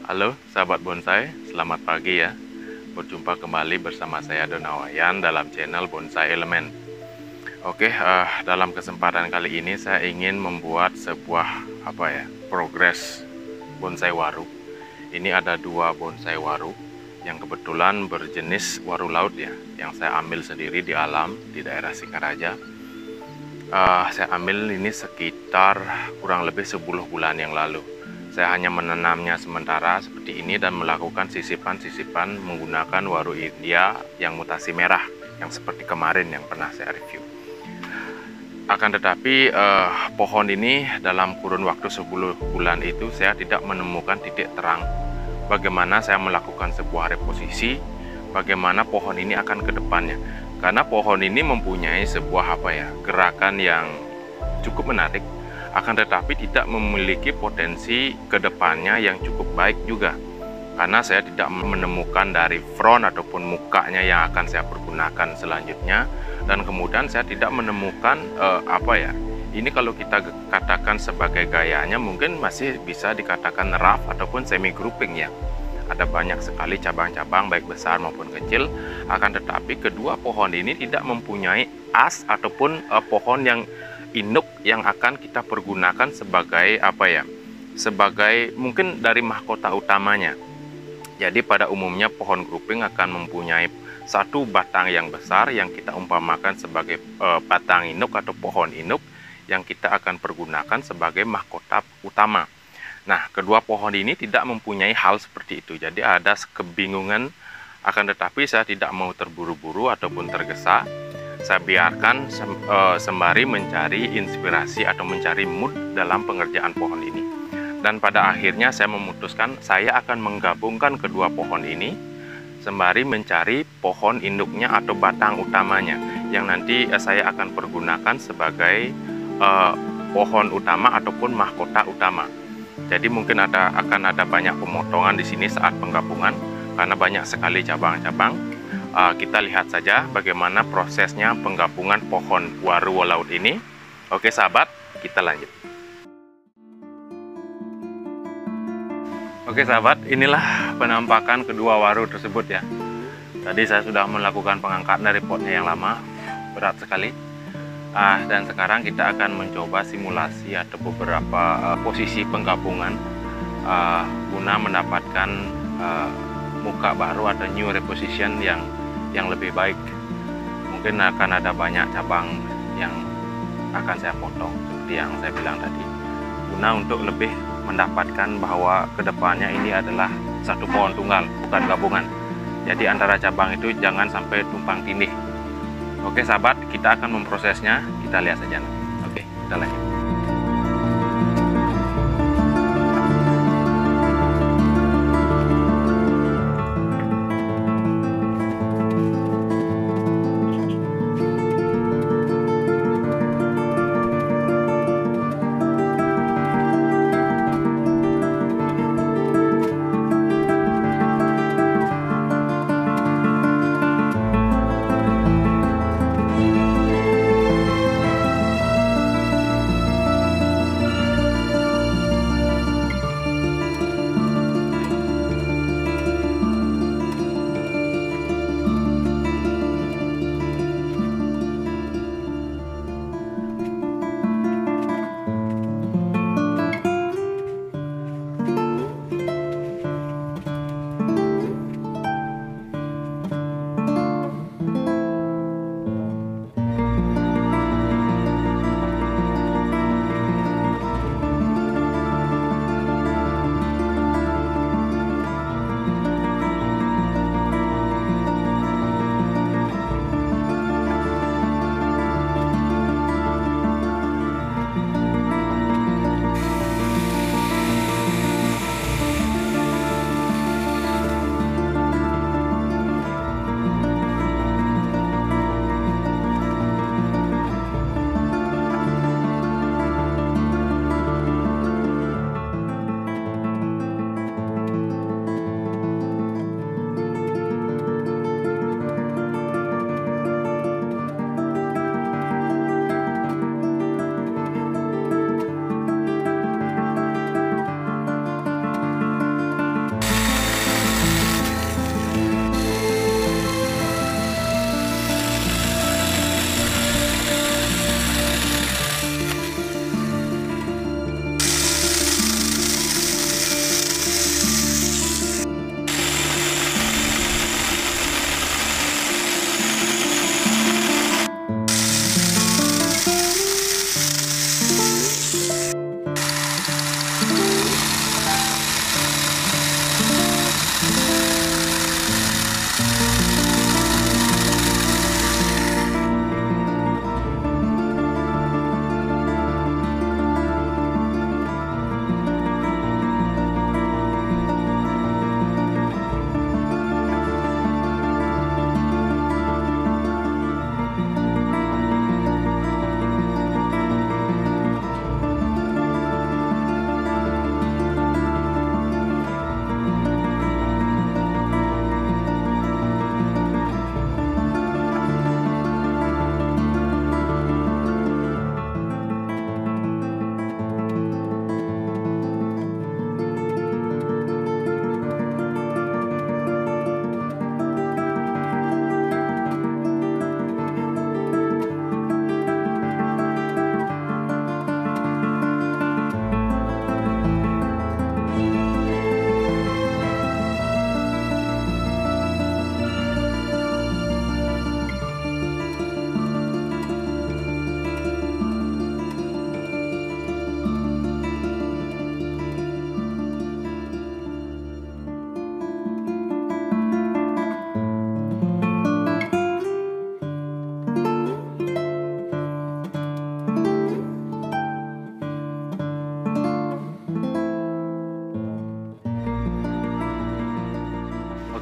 Halo sahabat bonsai, selamat pagi ya. Berjumpa kembali bersama saya Donawayan dalam channel Bonsai Elemen. Dalam kesempatan kali ini saya ingin membuat sebuah progres bonsai waru. Ini ada dua bonsai waru yang kebetulan berjenis waru laut ya, yang saya ambil sendiri di alam di daerah Singaraja. Saya ambil ini sekitar kurang lebih 10 bulan yang lalu. Saya hanya menanamnya sementara seperti ini dan melakukan sisipan-sisipan menggunakan waru India yang mutasi merah yang seperti kemarin yang pernah saya review. Akan tetapi pohon ini dalam kurun waktu 10 bulan itu saya tidak menemukan titik terang bagaimana saya melakukan sebuah reposisi, bagaimana pohon ini akan ke depannya. Karena pohon ini mempunyai sebuah gerakan yang cukup menarik, akan tetapi tidak memiliki potensi kedepannya yang cukup baik juga, karena saya tidak menemukan dari front ataupun mukanya yang akan saya pergunakan selanjutnya. Dan kemudian saya tidak menemukan ini kalau kita katakan sebagai gayanya mungkin masih bisa dikatakan rough ataupun semi grouping ya. Ada banyak sekali cabang-cabang baik besar maupun kecil, akan tetapi kedua pohon ini tidak mempunyai as ataupun pohon yang induk yang akan kita pergunakan sebagai sebagai mungkin dari mahkota utamanya. Jadi pada umumnya pohon grouping akan mempunyai satu batang yang besar yang kita umpamakan sebagai batang induk atau pohon induk yang kita akan pergunakan sebagai mahkota utama. Nah, kedua pohon ini tidak mempunyai hal seperti itu. Jadi ada kebingungan, akan tetapi saya tidak mau terburu-buru ataupun tergesa. Saya biarkan sembari mencari inspirasi atau mencari mood dalam pengerjaan pohon ini. Dan pada akhirnya saya memutuskan saya akan menggabungkan kedua pohon ini sembari mencari pohon induknya atau batang utamanya yang nanti saya akan pergunakan sebagai pohon utama ataupun mahkota utama. Jadi mungkin akan ada banyak pemotongan di sini saat penggabungan karena banyak sekali cabang-cabang. Kita lihat saja bagaimana prosesnya penggabungan pohon waru laut ini. Oke sahabat, kita lanjut. Oke sahabat, inilah penampakan kedua waru tersebut ya. Tadi saya sudah melakukan pengangkatan dari potnya yang lama, berat sekali. Dan sekarang kita akan mencoba simulasi atau beberapa posisi penggabungan guna mendapatkan muka baru atau new reposition yang lebih baik. Mungkin akan ada banyak cabang yang akan saya potong seperti yang saya bilang tadi, guna untuk lebih mendapatkan bahwa kedepannya ini adalah satu pohon tunggal, bukan gabungan. Jadi antara cabang itu jangan sampai tumpang tindih. Oke sahabat, kita akan memprosesnya, kita lihat saja. Oke, kita lanjut.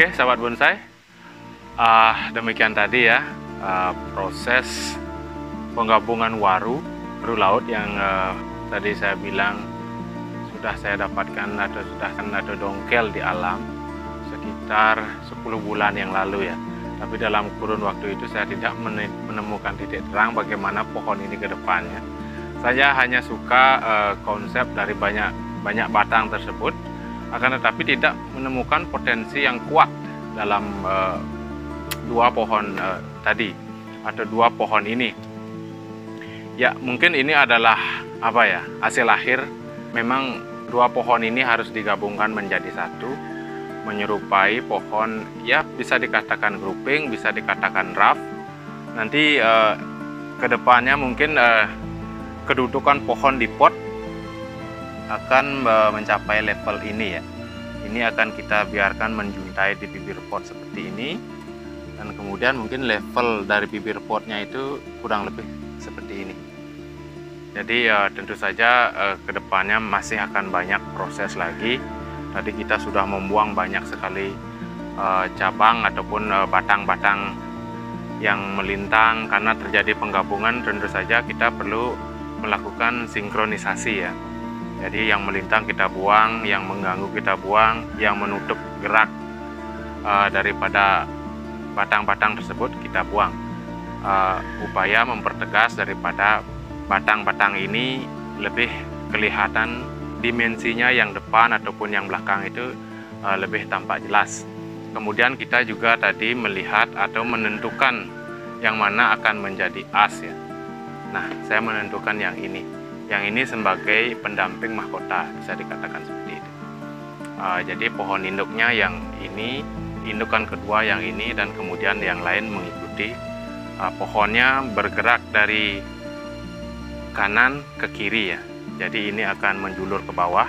Oke, sahabat bonsai, demikian tadi ya proses penggabungan waru laut yang tadi saya bilang sudah saya dapatkan atau sudah ada dongkel di alam sekitar 10 bulan yang lalu ya. Tapi dalam kurun waktu itu saya tidak menemukan titik terang bagaimana pohon ini ke depannya. Saya hanya suka konsep dari banyak batang tersebut, akan tetapi tidak menemukan potensi yang kuat dalam dua pohon tadi atau dua pohon ini. Ya, mungkin ini adalah hasil akhir. Memang dua pohon ini harus digabungkan menjadi satu, menyerupai pohon, ya bisa dikatakan grouping, bisa dikatakan raft. Nanti kedepannya mungkin kedudukan pohon di pot akan mencapai level ini ya. Ini akan kita biarkan menjuntai di bibir pot seperti ini, dan kemudian mungkin level dari bibir potnya itu kurang lebih seperti ini. Jadi tentu saja kedepannya masih akan banyak proses lagi. Tadi kita sudah membuang banyak sekali cabang ataupun batang-batang yang melintang karena terjadi penggabungan. Tentu saja kita perlu melakukan sinkronisasi ya. Jadi yang melintang kita buang, yang mengganggu kita buang, yang menutup gerak daripada batang-batang tersebut kita buang. Upaya mempertegas daripada batang-batang ini lebih kelihatan dimensinya, yang depan ataupun yang belakang itu lebih tampak jelas. Kemudian kita juga tadi melihat atau menentukan yang mana akan menjadi as ya. Nah, saya menentukan yang ini. Yang ini sebagai pendamping mahkota, bisa dikatakan seperti itu. Jadi pohon induknya yang ini, indukan kedua yang ini, dan kemudian yang lain mengikuti. Pohonnya bergerak dari kanan ke kiri ya. Jadi ini akan menjulur ke bawah,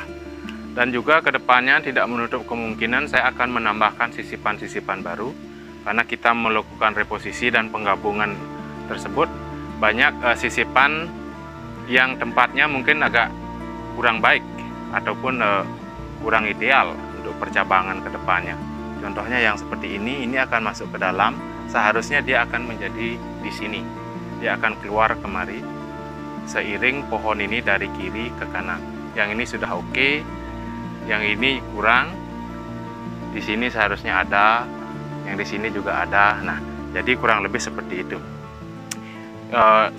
dan juga kedepannya tidak menutup kemungkinan saya akan menambahkan sisipan-sisipan baru karena kita melakukan reposisi dan penggabungan tersebut. Banyak sisipan yang tempatnya mungkin agak kurang baik ataupun kurang ideal untuk percabangan kedepannya. Contohnya yang seperti ini akan masuk ke dalam, seharusnya dia akan menjadi di sini, dia akan keluar kemari seiring pohon ini dari kiri ke kanan. Yang ini sudah oke, yang ini kurang. Di sini seharusnya ada, yang di sini juga ada. Nah, jadi kurang lebih seperti itu.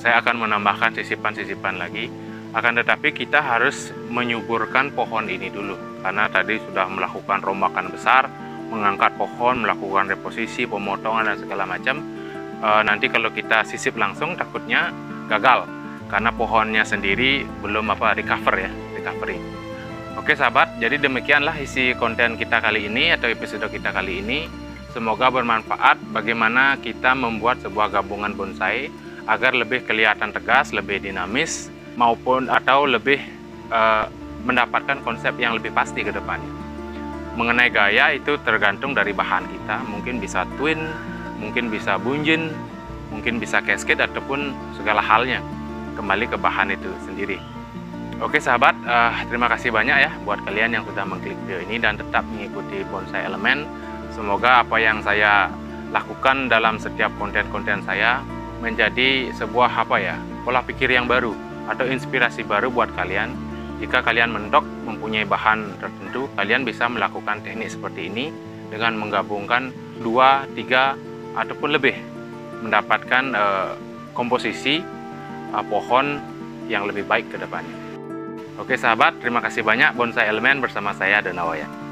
Saya akan menambahkan sisipan-sisipan lagi. Akan tetapi kita harus menyuburkan pohon ini dulu, karena tadi sudah melakukan rombakan besar, mengangkat pohon, melakukan reposisi, pemotongan dan segala macam. Nanti kalau kita sisip langsung takutnya gagal, karena pohonnya sendiri belum recovery. Oke sahabat, jadi demikianlah isi konten kita kali ini atau episode kita kali ini. Semoga bermanfaat bagaimana kita membuat sebuah gabungan bonsai agar lebih kelihatan tegas, lebih dinamis, maupun atau lebih mendapatkan konsep yang lebih pasti ke depannya. Mengenai gaya itu tergantung dari bahan kita, mungkin bisa twin, mungkin bisa bunjin, mungkin bisa cascade ataupun segala halnya. Kembali ke bahan itu sendiri. Oke sahabat, terima kasih banyak ya buat kalian yang sudah mengklik video ini dan tetap mengikuti Bonsai Elemen. Semoga apa yang saya lakukan dalam setiap konten-konten saya menjadi sebuah pola pikir yang baru atau inspirasi baru buat kalian. Jika kalian mentok mempunyai bahan tertentu, kalian bisa melakukan teknik seperti ini dengan menggabungkan 2, 3 ataupun lebih, mendapatkan komposisi pohon yang lebih baik ke depannya. Oke sahabat, terima kasih banyak. Bonsai Elemen bersama saya Donawayan.